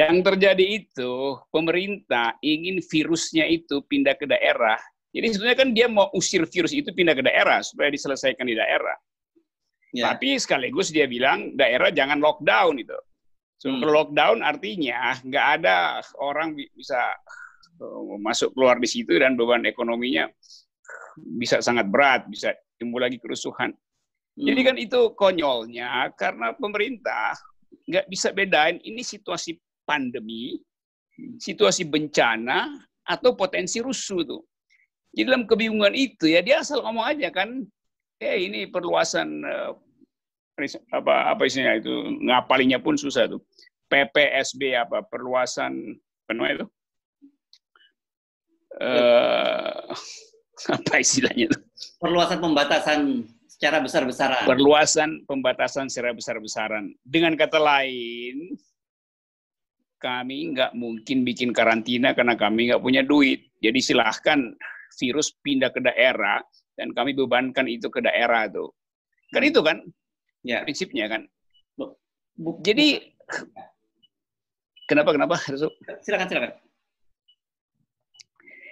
Yang terjadi itu, pemerintah ingin virusnya itu pindah ke daerah. Jadi sebenarnya kan dia mau usir virus itu pindah ke daerah supaya diselesaikan di daerah. Ya. Tapi sekaligus dia bilang daerah jangan lockdown itu. Kalau lockdown artinya nggak ada orang bisa masuk keluar di situ dan beban ekonominya bisa sangat berat, bisa timbul lagi kerusuhan. Jadi kan itu konyolnya karena pemerintah nggak bisa bedain ini situasi pandemi, situasi bencana, atau potensi rusuh tuh. Jadi dalam kebingungan itu ya dia asal ngomong aja kan, ini perluasan apa isinya itu, ngapalinya pun susah tuh. PPSB apa perluasan penuh itu. Apa istilahnya tuh? Perluasan pembatasan secara besar-besaran. Perluasan pembatasan secara besar-besaran. Dengan kata lain, kami nggak mungkin bikin karantina karena kami nggak punya duit. Jadi silahkan virus pindah ke daerah dan kami bebankan itu ke daerah tuh. Kan itu kan ya prinsipnya kan. Jadi kenapa? Silakan.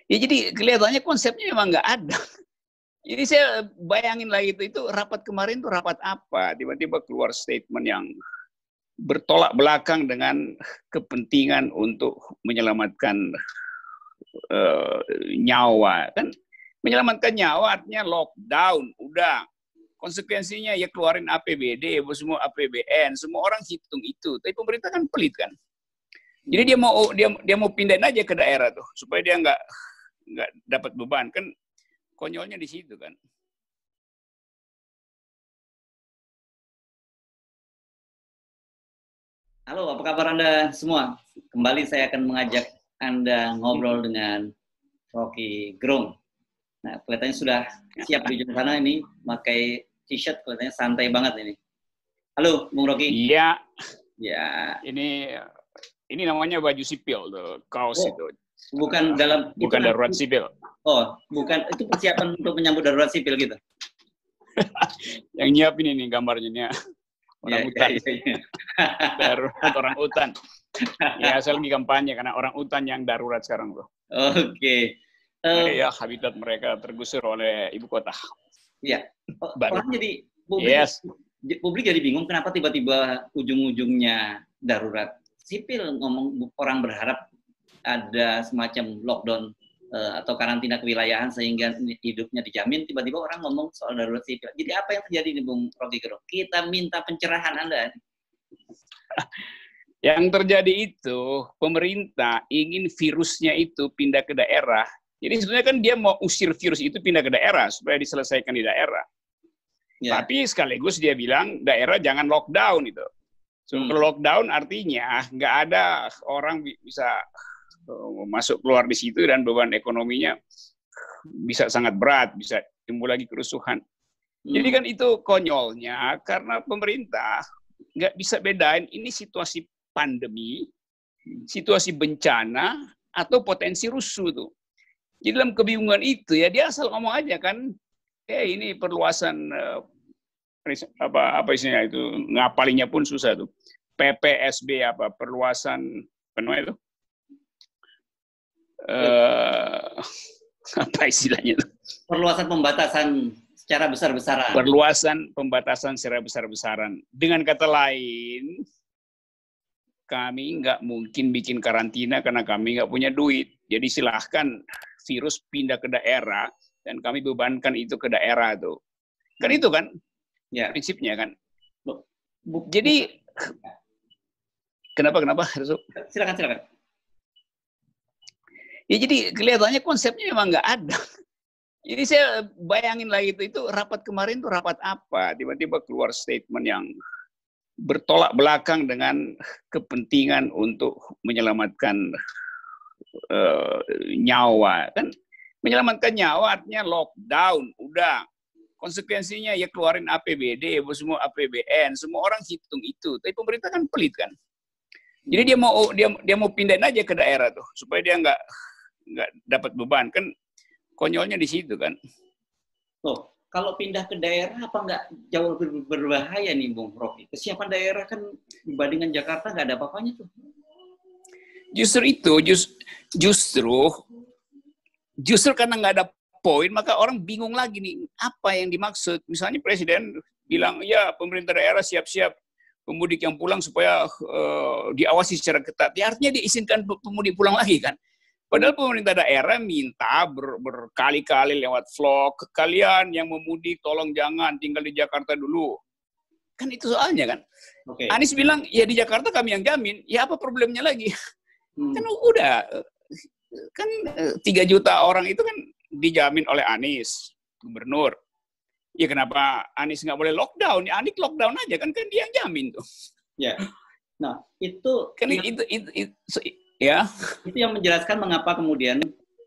Ya jadi kelihatannya konsepnya memang nggak ada. Jadi saya bayangin lagi itu rapat kemarin tuh rapat apa? Tiba-tiba keluar statement yang bertolak belakang dengan kepentingan untuk menyelamatkan nyawa. Kan menyelamatkan nyawa artinya lockdown, udah. Konsekuensinya ya keluarin APBD, semua APBN, semua orang hitung itu. Tapi pemerintah kan pelit kan. Jadi dia mau pindahin aja ke daerah tuh supaya dia nggak dapat beban kan. Konyolnya di situ kan. Halo, apa kabar Anda semua? Kembali saya akan mengajak Anda ngobrol dengan Rocky Gerung. Nah, kelihatannya sudah siap di ujung sana ini, pakai t-shirt, kelihatannya santai banget ini. Halo, Bung Rocky. Iya. Ya. Ini namanya baju sipil tuh, kaos itu. Bukan darurat sipil. Oh, bukan, itu persiapan untuk menyambut darurat sipil gitu. Yang nyiapin ini gambarnya nih. Orang hutan. Darurat orang hutan. Ya, saya lagi kampanye karena orang hutan yang darurat sekarang tuh. Oke. Ya, habitat mereka tergusur oleh ibu kota. Iya. Orang jadi publik jadi bingung kenapa tiba-tiba ujung-ujungnya darurat sipil, ngomong orang berharap ada semacam lockdown atau karantina kewilayahan sehingga hidupnya dijamin, tiba-tiba orang ngomong soal darurat sipil. Jadi apa yang terjadi nih Bung Rocky Gerung? Kita minta pencerahan Anda. Yang terjadi itu, pemerintah ingin virusnya itu pindah ke daerah. Jadi sebenarnya kan dia mau usir virus itu pindah ke daerah supaya diselesaikan di daerah. Ya. Tapi sekaligus dia bilang daerah jangan lockdown itu. Kalau lockdown artinya nggak ada orang bisa masuk keluar di situ dan beban ekonominya bisa sangat berat, bisa timbul lagi kerusuhan. Jadi kan itu konyolnya karena pemerintah nggak bisa bedain ini situasi pandemi, situasi bencana, atau potensi rusuh tuh. Jadi dalam kebingungan itu ya dia asal ngomong aja kan, ini perluasan apa isinya itu, ngapalinya pun susah tuh. PPSB apa perluasan penuh itu. Apa istilahnya itu? Perluasan pembatasan secara besar-besaran. Perluasan pembatasan secara besar-besaran. Dengan kata lain, kami nggak mungkin bikin karantina karena kami nggak punya duit. Jadi silahkan virus pindah ke daerah dan kami bebankan itu ke daerah tuh. Kan itu kan ya prinsipnya kan. Jadi kenapa? Silakan. Ya jadi kelihatannya konsepnya memang nggak ada. Jadi saya bayangin lagi itu rapat kemarin tuh rapat apa? Tiba-tiba keluar statement yang bertolak belakang dengan kepentingan untuk menyelamatkan nyawa. Kan menyelamatkan nyawa artinya lockdown, udah. Konsekuensinya ya keluarin APBD, semua APBN, semua orang hitung itu. Tapi pemerintah kan pelit kan. Jadi dia mau pindahin aja ke daerah tuh supaya dia nggak dapat beban kan. Konyolnya di situ kan. Loh, kalau pindah ke daerah apa nggak jauh lebih berbahaya nih Bung Rocky? Kesiapan daerah kan dibandingkan Jakarta nggak ada apa-apanya tuh. Justru karena nggak ada poin, maka orang bingung lagi nih, apa yang dimaksud. Misalnya Presiden bilang, ya pemerintah daerah siap-siap pemudik yang pulang supaya diawasi secara ketat. Ya, artinya diizinkan pemudik pulang lagi kan. Padahal pemerintah daerah minta berkali-kali lewat vlog, kalian yang memudik tolong jangan tinggal di Jakarta dulu. Kan itu soalnya kan. Okay. Anies bilang, ya di Jakarta kami yang jamin. Ya apa problemnya lagi? Kan udah, kan 3 juta orang itu kan dijamin oleh Anies, gubernur. Ya kenapa Anies nggak boleh lockdown? Ya Anies lockdown aja kan dia yang jamin tuh. Ya. Nah, itu kan ya. Itu yang menjelaskan mengapa kemudian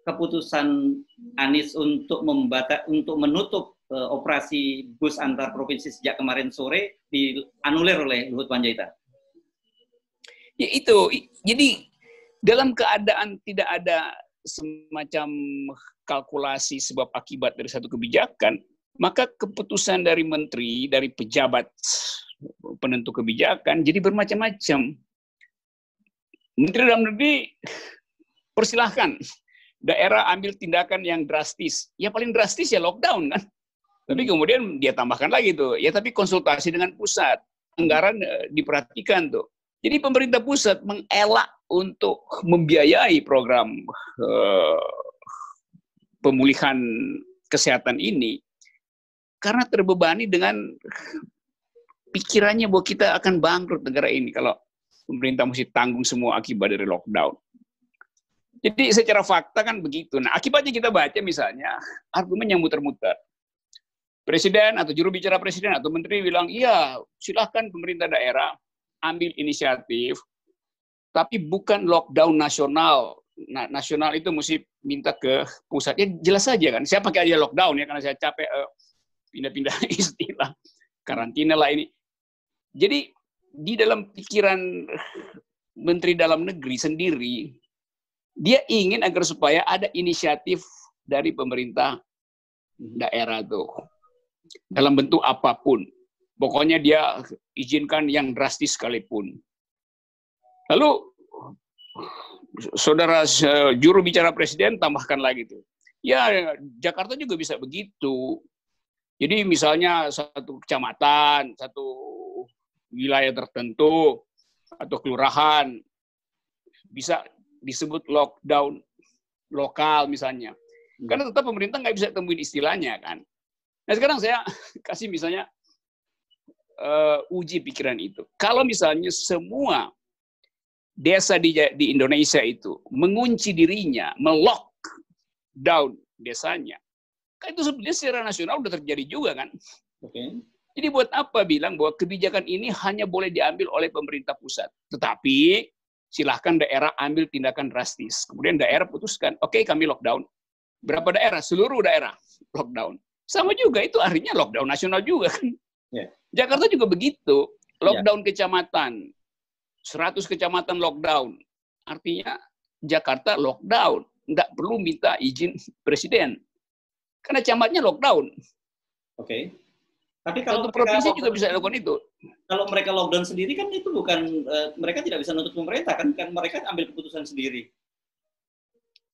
keputusan Anies untuk menutup operasi bus antar provinsi sejak kemarin sore dianulir oleh Luhut Panjaitan. Ya itu. Jadi dalam keadaan tidak ada semacam kalkulasi sebab akibat dari satu kebijakan, maka keputusan dari menteri, dari pejabat penentu kebijakan jadi bermacam-macam. Menteri Dalam Negeri persilahkan daerah ambil tindakan yang drastis. Ya paling drastis ya lockdown kan. Tapi kemudian dia tambahkan lagi tuh, ya tapi konsultasi dengan pusat, anggaran diperhatikan tuh. Jadi pemerintah pusat mengelak untuk membiayai program pemulihan kesehatan ini karena terbebani dengan pikirannya bahwa kita akan bangkrut negara ini kalau pemerintah mesti tanggung semua akibat dari lockdown. Jadi secara fakta kan begitu. Nah akibatnya kita baca misalnya argumen yang muter-muter. Presiden atau juru bicara presiden atau menteri bilang, iya silahkan pemerintah daerah ambil inisiatif, tapi bukan lockdown nasional. Nah, nasional itu mesti minta ke pusat. Ya jelas saja kan, saya pakai aja lockdown ya, karena saya capek pindah-pindah istilah. Karantina lah ini. Jadi di dalam pikiran Menteri Dalam Negeri sendiri, dia ingin agar supaya ada inisiatif dari pemerintah daerah tuh. Dalam bentuk apapun. Pokoknya dia izinkan yang drastis sekalipun. Lalu saudara juru bicara presiden tambahkan lagi tuh. Ya Jakarta juga bisa begitu. Jadi misalnya satu kecamatan, satu wilayah tertentu atau kelurahan bisa disebut lockdown lokal misalnya. Karena tetap pemerintah nggak bisa temuin istilahnya kan. Nah sekarang saya kasih misalnya uji pikiran itu. Kalau misalnya semua desa di Indonesia itu mengunci dirinya, melockdown desanya, kan itu sebenarnya secara nasional udah terjadi juga kan. Okay. Jadi buat apa bilang bahwa kebijakan ini hanya boleh diambil oleh pemerintah pusat, tetapi silahkan daerah ambil tindakan drastis. Kemudian daerah putuskan, oke kami lockdown. Berapa daerah? Seluruh daerah lockdown. Sama juga itu artinya lockdown nasional juga kan. Yeah. Jakarta juga begitu, lockdown kecamatan, 100 kecamatan lockdown. Artinya Jakarta lockdown, nggak perlu minta izin presiden. Karena camatnya lockdown. Oke. Okay. Tapi kalau provinsi juga bisa lakukan itu. Kalau mereka lockdown sendiri kan itu bukan mereka tidak bisa nuntut pemerintah kan mereka ambil keputusan sendiri.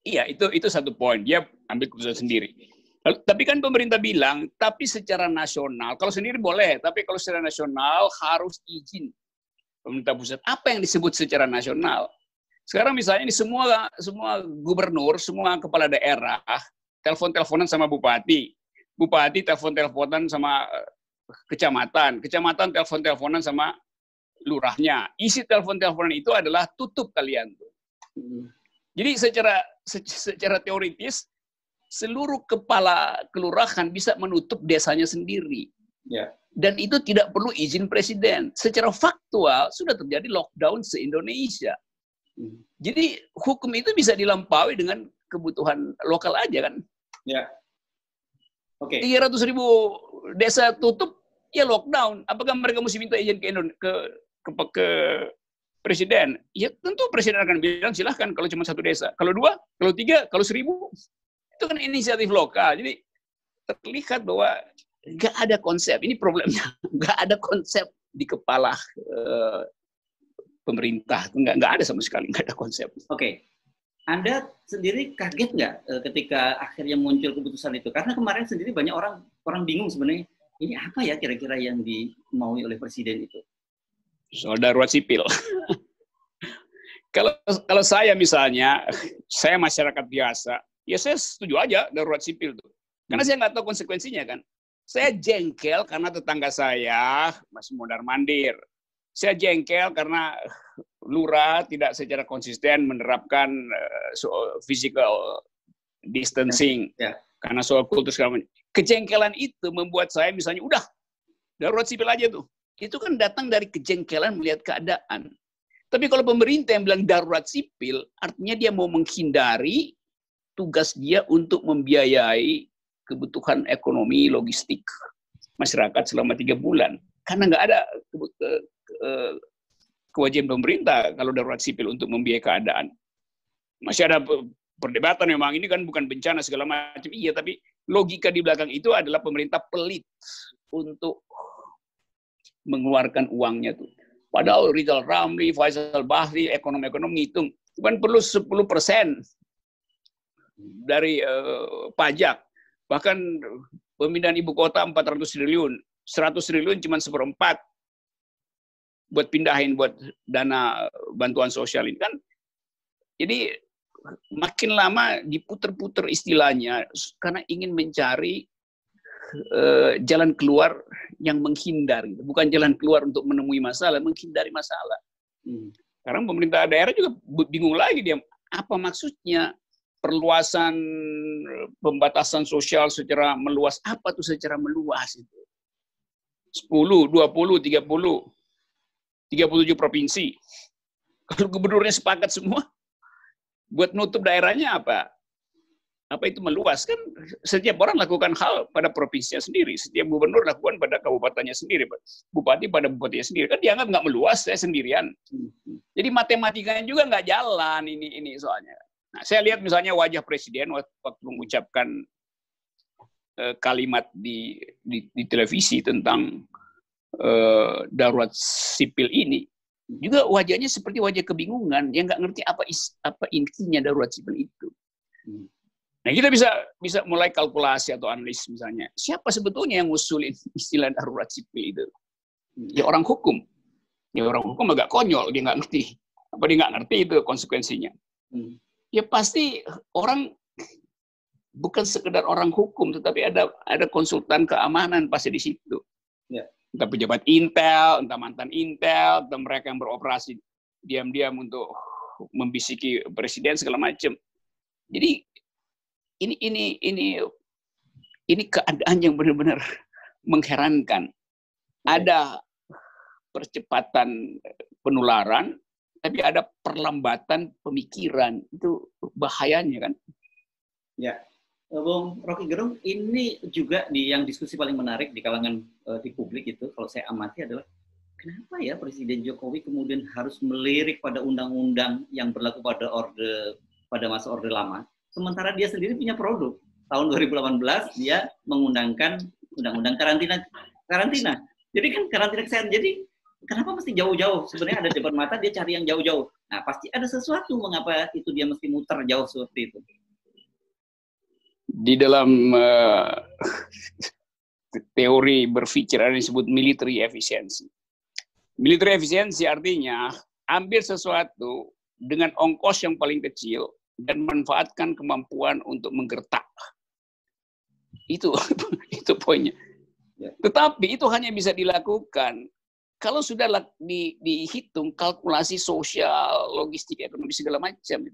Iya, itu satu poin. Dia ambil keputusan sendiri. Lalu, tapi kan pemerintah bilang, tapi secara nasional, kalau sendiri boleh, tapi kalau secara nasional harus izin pemerintah pusat. Apa yang disebut secara nasional? Sekarang misalnya ini semua gubernur, semua kepala daerah telepon-teleponan sama bupati, bupati telepon-teleponan sama kecamatan, kecamatan telepon-teleponan sama lurahnya. Isi telepon-teleponan itu adalah tutup kalian. Jadi secara teoritis seluruh kepala kelurahan bisa menutup desanya sendiri. Yeah. Dan itu tidak perlu izin presiden. Secara faktual sudah terjadi lockdown se-Indonesia. Jadi hukum itu bisa dilampaui dengan kebutuhan lokal aja kan. Ya. Oke. 300.000 desa tutup, ya lockdown. Apakah mereka mesti minta izin ke presiden? Ya tentu presiden akan bilang silahkan kalau cuma satu desa. Kalau 2, kalau 3, kalau 1.000. Itu kan inisiatif lokal. Jadi terlihat bahwa nggak ada konsep. Ini problemnya. Nggak ada konsep di kepala pemerintah. Nggak ada sama sekali, nggak ada konsep. Oke. Anda sendiri kaget nggak ketika akhirnya muncul keputusan itu? Karena kemarin sendiri banyak orang bingung sebenarnya, ini apa ya kira-kira yang dimaui oleh presiden itu? Soal darurat sipil. Kalau saya misalnya, saya masyarakat biasa, ya saya setuju aja darurat sipil tuh. Karena saya nggak tahu konsekuensinya kan. Saya jengkel karena tetangga saya masih mondar-mandir. Saya jengkel karena lurah tidak secara konsisten menerapkan physical distancing. Karena soal kultur segala macam. Kejengkelan itu membuat saya misalnya, udah, darurat sipil aja tuh. Itu kan datang dari kejengkelan melihat keadaan. Tapi kalau pemerintah yang bilang darurat sipil, artinya dia mau menghindari tugas dia untuk membiayai kebutuhan ekonomi, logistik masyarakat selama 3 bulan. Karena nggak ada kewajiban pemerintah kalau darurat sipil untuk membiayai keadaan. Masih ada perdebatan memang, ini kan bukan bencana segala macam. Iya, tapi logika di belakang itu adalah pemerintah pelit untuk mengeluarkan uangnya tuh. Padahal Rizal Ramli, Faisal Bahri, ekonom-ekonom ngitung, bukan perlu 10% dari pajak. Bahkan pemindahan ibu kota 400 triliun, 100 triliun cuma 1/4 buat pindahin buat dana bantuan sosial ini kan. Jadi makin lama diputer-puter istilahnya karena ingin mencari jalan keluar yang menghindar, gitu. Bukan jalan keluar untuk menemui masalah, menghindari masalah. Sekarang pemerintah daerah juga bingung lagi dia, apa maksudnya perluasan pembatasan sosial secara meluas, apa tuh secara meluas itu? 10, 20, 30, 37 provinsi. Kalau gubernurnya sepakat semua, buat nutup daerahnya apa? Apa itu meluas? Kan setiap orang lakukan hal pada provinsinya sendiri. Setiap gubernur lakukan pada kabupatennya sendiri. Bupati pada bupatinya sendiri. Kan dianggap nggak meluas, saya sendirian. Jadi matematikanya juga nggak jalan ini soalnya. Nah, saya lihat misalnya wajah presiden waktu mengucapkan kalimat di televisi tentang darurat sipil ini. Juga wajahnya seperti wajah kebingungan. Dia nggak ngerti apa intinya darurat sipil itu. Nah, kita bisa mulai kalkulasi atau analis misalnya. Siapa sebetulnya yang ngusulin istilah darurat sipil itu? Ya orang hukum. Ya orang hukum agak konyol, dia nggak ngerti. Apa dia nggak ngerti itu konsekuensinya? Ya pasti orang bukan sekedar orang hukum, tetapi ada konsultan keamanan pasti di situ. Ya. Entah pejabat Intel, entah mantan Intel, entah mereka yang beroperasi diam-diam untuk membisiki presiden segala macam. Jadi ini keadaan yang benar-benar mengherankan. Ada percepatan penularan, tapi ada perlambatan pemikiran. Itu bahayanya kan. Ya, Bung Rocky Gerung, ini juga yang diskusi paling menarik di kalangan di publik itu, kalau saya amati adalah kenapa ya Presiden Jokowi kemudian harus melirik pada undang-undang yang berlaku pada masa Orde Lama. Sementara dia sendiri punya produk. Tahun 2018 dia mengundangkan undang-undang karantina. Jadi kan karantina kesehatan. Jadi kenapa mesti jauh-jauh? Sebenarnya ada depan mata, dia cari yang jauh-jauh. Nah, pasti ada sesuatu mengapa itu dia mesti muter jauh seperti itu. Di dalam teori berpikir ada yang disebut military efficiency. Military efficiency artinya ambil sesuatu dengan ongkos yang paling kecil dan manfaatkan kemampuan untuk menggertak. Itu poinnya. Tetapi itu hanya bisa dilakukan kalau sudah dihitung kalkulasi sosial, logistik, ekonomi segala macam.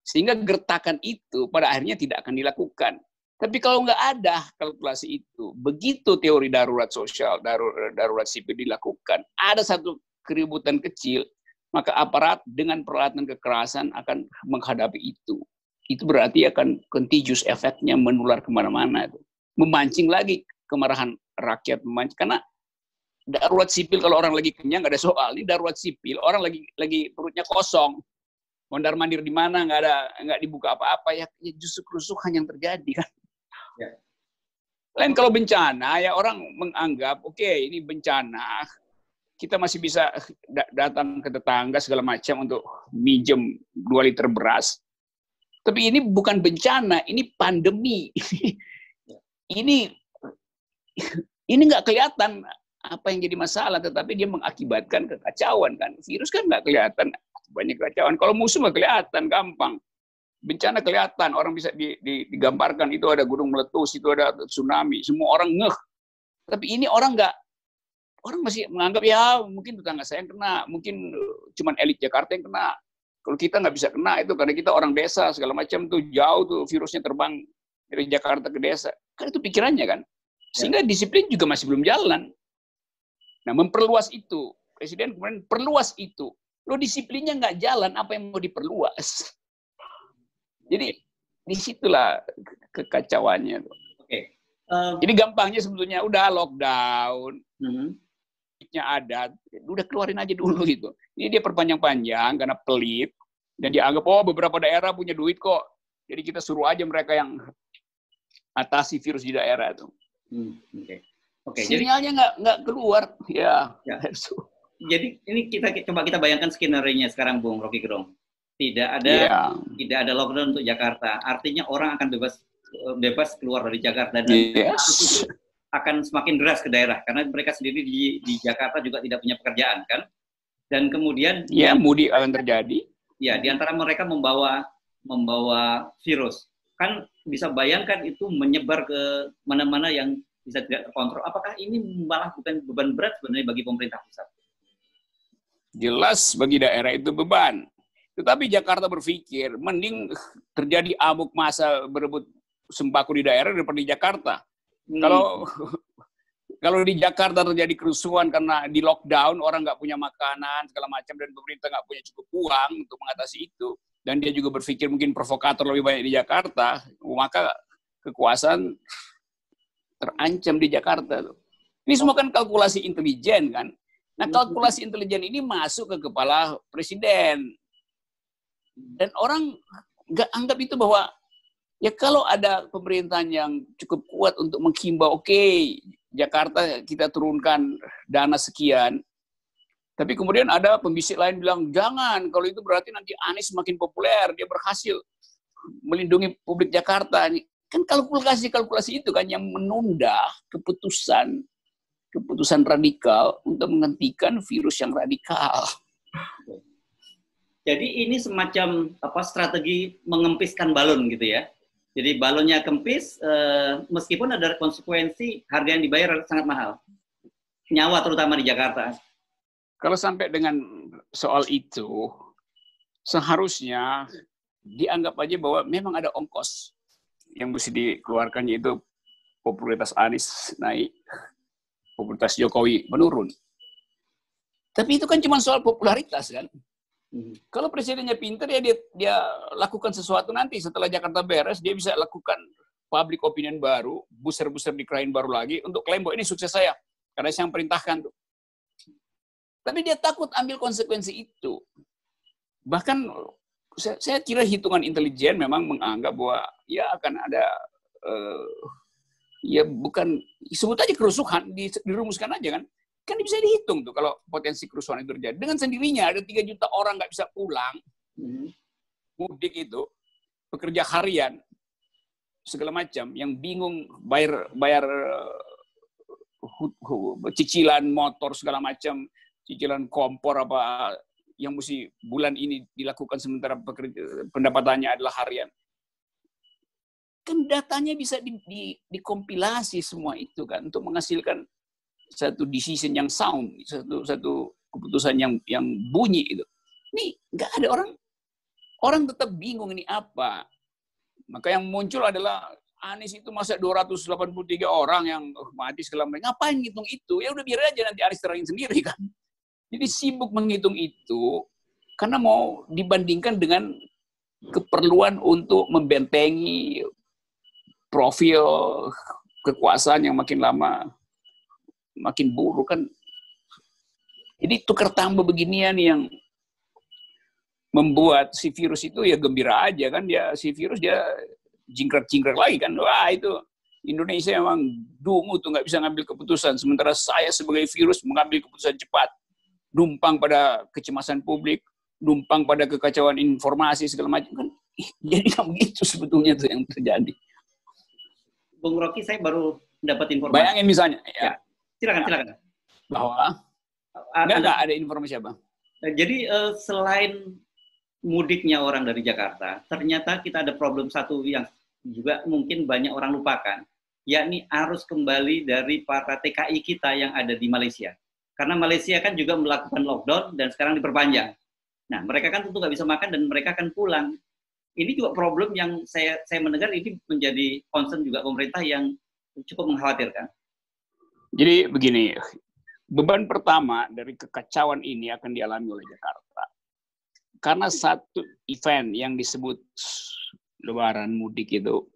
Sehingga gertakan itu pada akhirnya tidak akan dilakukan. Tapi kalau nggak ada kalkulasi itu, begitu teori darurat sosial, darurat sipil dilakukan, ada satu keributan kecil, maka aparat dengan peralatan kekerasan akan menghadapi itu. Itu berarti akan contagious efeknya menular kemana-mana. Memancing lagi kemarahan rakyat. Karena darurat sipil kalau orang lagi kenyang nggak ada soal. Ini darurat sipil, orang lagi perutnya kosong. Mondar-mandir di mana nggak dibuka apa-apa, ya justru kerusuhan yang terjadi kan. Lain kalau bencana, ya orang menganggap, oke, ini bencana. kita masih bisa datang ke tetangga segala macam untuk minjem 2 liter beras. Tapi ini bukan bencana, ini pandemi. ini nggak kelihatan apa yang jadi masalah, tetapi dia mengakibatkan kekacauan kan. Virus kan nggak kelihatan, banyak kekacauan. Kalau musuh nggak kelihatan, gampang. Bencana kelihatan, orang bisa digambarkan, itu ada gunung meletus, itu ada tsunami, semua orang ngeh. Tapi ini orang masih menganggap ya mungkin tetangga saya yang kena, mungkin cuman elit Jakarta yang kena. Kalau kita nggak bisa kena itu karena kita orang desa segala macam tuh, jauh tuh virusnya terbang dari Jakarta ke desa. Kan itu pikirannya kan. Sehingga disiplin juga masih belum jalan. Nah, memperluas itu. Presiden kemudian perluas itu. Lo disiplinnya nggak jalan, apa yang mau diperluas? Jadi disitulah kekacauannya. Oke. Jadi gampangnya sebetulnya udah lockdown. Ada, udah keluarin aja dulu gitu. Ini dia perpanjang-panjang karena pelit dan dianggap beberapa daerah punya duit kok. Jadi kita suruh aja mereka yang atasi virus di daerah itu. Oke. Sinyalnya nggak keluar, ya. Jadi ini coba kita bayangkan skenario-nya sekarang, Bung Rocky Gerung. Tidak ada lockdown untuk Jakarta. Artinya orang akan bebas keluar dari Jakarta dan akan semakin deras ke daerah karena mereka sendiri di Jakarta juga tidak punya pekerjaan kan, dan kemudian mudik akan terjadi. Ya, di antara mereka membawa virus kan, bisa bayangkan itu menyebar ke mana-mana yang bisa tidak terkontrol. Apakah ini malah bukan beban berat sebenarnya bagi pemerintah pusat? Jelas bagi daerah itu beban. Tetapi Jakarta berpikir mending terjadi amuk massa berebut sembako di daerah daripada di Jakarta. Kalau di Jakarta terjadi kerusuhan karena di lockdown, orang nggak punya makanan segala macam dan pemerintah nggak punya cukup uang untuk mengatasi itu, dan dia juga berpikir mungkin provokator lebih banyak di Jakarta, maka kekuasaan terancam di Jakarta. Ini semua kan kalkulasi intelijen kan. Nah, kalkulasi intelijen ini masuk ke kepala presiden dan orang nggak anggap itu bahwa ya kalau ada pemerintahan yang cukup kuat untuk menghimbau, Jakarta kita turunkan dana sekian. Tapi kemudian ada pembisik lain bilang, jangan, kalau itu berarti nanti Anies semakin populer, dia berhasil melindungi publik Jakarta. Kan kalkulasi itu kan yang menunda keputusan radikal untuk menghentikan virus yang radikal. Jadi ini semacam strategi mengempiskan balon gitu ya. Jadi balonnya kempis, meskipun ada konsekuensi, harga yang dibayar sangat mahal. Nyawa terutama di Jakarta. Kalau sampai dengan soal itu, seharusnya dianggap aja bahwa memang ada ongkos yang mesti dikeluarkan, yaitu popularitas Anies naik, popularitas Jokowi menurun. Tapi itu kan cuma soal popularitas kan. Kalau presidennya pintar ya dia lakukan sesuatu nanti setelah Jakarta beres, dia bisa lakukan public opinion baru, booster dikrain baru lagi untuk klaim bahwa ini sukses saya karena saya yang perintahkan tuh. Tapi dia takut ambil konsekuensi itu. Bahkan saya kira hitungan intelijen memang menganggap bahwa ya akan ada ya bukan sebut aja kerusuhan, dirumuskan aja kan. Kan bisa dihitung tuh kalau potensi kerusuhan itu terjadi. Dengan sendirinya ada 3 juta orang nggak bisa pulang, mudik itu, pekerja harian, segala macam, yang bingung bayar cicilan motor segala macam, cicilan kompor apa yang mesti bulan ini dilakukan sementara pendapatannya adalah harian. Kan datanya bisa dikompilasi semua itu kan untuk menghasilkan satu decision yang sound, satu keputusan yang bunyi itu. Ini nggak ada orang tetap bingung ini apa. Maka yang muncul adalah Anies itu masa 283 orang yang mati segala macam. Ngapain ngitung itu? Ya udah biar aja nanti Anies terangin sendiri kan. Jadi sibuk menghitung itu karena mau dibandingkan dengan keperluan untuk membentengi profil kekuasaan yang makin lama makin buruk kan. Jadi tukar tambah beginian yang membuat si virus itu ya gembira aja kan, si virus dia jingkrak-jingkrak lagi kan. Wah itu Indonesia memang dungu tuh nggak bisa ngambil keputusan, sementara saya sebagai virus mengambil keputusan cepat. numpang pada kecemasan publik, numpang pada kekacauan informasi segala macam kan. Jadi nggak begitu sebetulnya tuh yang terjadi. Bung Rocky, saya baru dapat informasi. Bayangin misalnya, ya. Silakan. Bahwa nggak ada informasi apa. Jadi selain mudiknya orang dari Jakarta, ternyata kita ada problem satu yang juga mungkin banyak orang lupakan, yakni arus kembali dari para TKI kita yang ada di Malaysia. Karena Malaysia kan juga melakukan lockdown dan sekarang diperpanjang. Nah, mereka kan tentu nggak bisa makan dan mereka akan pulang. Ini juga problem yang saya mendengar ini menjadi concern juga pemerintah yang cukup mengkhawatirkan. Jadi begini, beban pertama dari kekacauan ini akan dialami oleh Jakarta. Karena satu event yang disebut Lebaran mudik itu,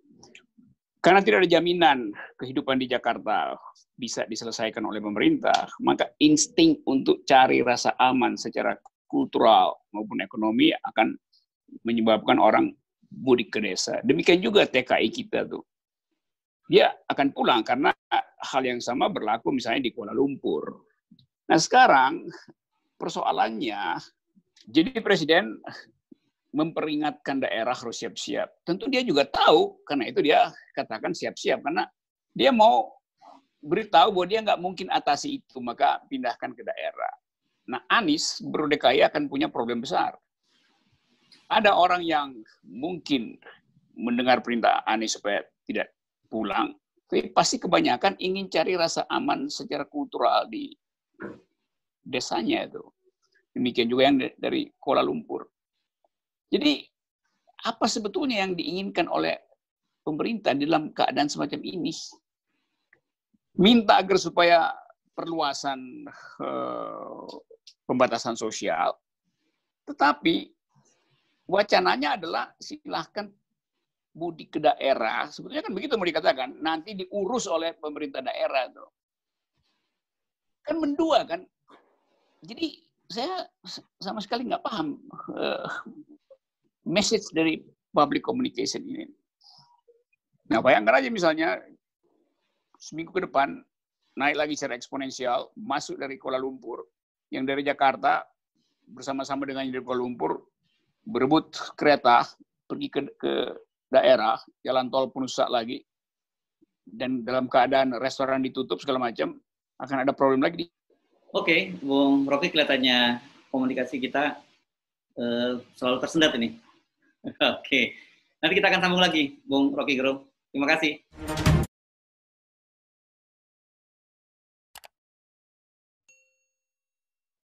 karena tidak ada jaminan kehidupan di Jakarta bisa diselesaikan oleh pemerintah, maka insting untuk cari rasa aman secara kultural maupun ekonomi akan menyebabkan orang mudik ke desa. Demikian juga TKI kita tuh. Dia akan pulang karena hal yang sama berlaku misalnya di Kuala Lumpur. Nah sekarang persoalannya, jadi Presiden memperingatkan daerah harus siap-siap. Tentu dia juga tahu, karena itu dia katakan siap-siap. Karena dia mau beritahu bahwa dia nggak mungkin atasi itu, maka pindahkan ke daerah. Nah Anies, Gubernur DKI akan punya problem besar. Ada orang yang mungkin mendengar perintah Anies supaya tidak pulang, tapi pasti kebanyakan ingin cari rasa aman secara kultural di desanya itu. Demikian juga yang dari Kuala Lumpur. Jadi apa sebetulnya yang diinginkan oleh pemerintah dalam keadaan semacam ini? Minta agar supaya perluasan pembatasan sosial, tetapi wacananya adalah silahkan mudik ke daerah. Sebetulnya kan begitu mau dikatakan. Nanti diurus oleh pemerintah daerah. Tuh. Kan mendua kan. Jadi saya sama sekali nggak paham message dari public communication ini. Nah bayangkan aja misalnya seminggu ke depan naik lagi secara eksponensial, masuk dari Kuala Lumpur, yang dari Jakarta bersama-sama dengan yang dari Kuala Lumpur, berebut kereta pergi ke daerah, jalan tol pun rusak lagi, dan dalam keadaan restoran ditutup segala macam, akan ada problem lagi. Oke, Bung Rocky, kelihatannya komunikasi kita selalu tersendat ini. Oke, nanti kita akan sambung lagi, Bung Rocky Gerung. Terima kasih.